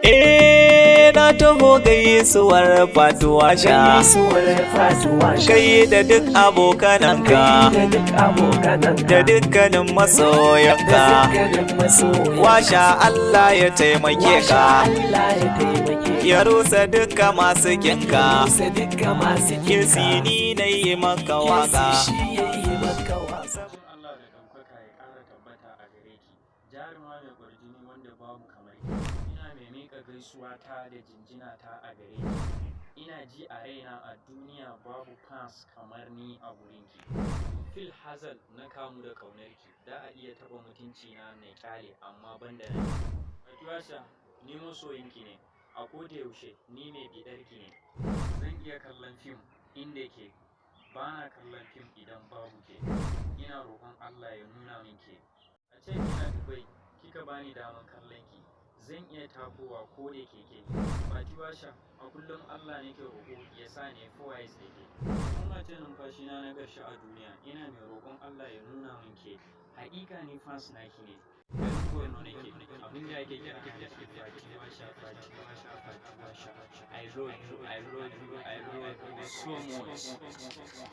Na taho gaisuwar Fatuwa Sha, kai da duk abokananka, da dukkanin masoyanka. Washa Allah ya taimake ka, ya rusa duka masu kinka. Kirsini na yi maka waka. Allah da ɗaukaka ya ƙara tabbata a gare ki, jaruma mai kwarjini wanda babu kamar ki. Ina mai miƙa gaisuwa ta da jinjina ta a gare ki. Ina ji a raina a duniya babu fans kamar ni a gurin ki. Fil Hazal na kamu da ƙaunar ki, da a iya taɓa mutunci na ƙyale amma ban da ni. Fatuwasha, ni masoyin ki ne, a koda yaushe ni mai bidar ki ne. Zan iya kallon fim inda ke, ba na kallon fim idan babu ke. Ina roƙon Allah ya nuna min ke. A ce kina Dubai, kika bani daman kallon ki, zan iya takowa ko da keke. Fatuwasha, a kullum Allah nake roƙo ya sa ne FOIS da ke. Kuma ce numfashina na ƙarshe a duniya, ina mai roƙon Allah ya nuna min ke. Haƙiƙa ni fans naki ne. Ganin nake abin da ake kira da shi Fatuwasha. I love you so much.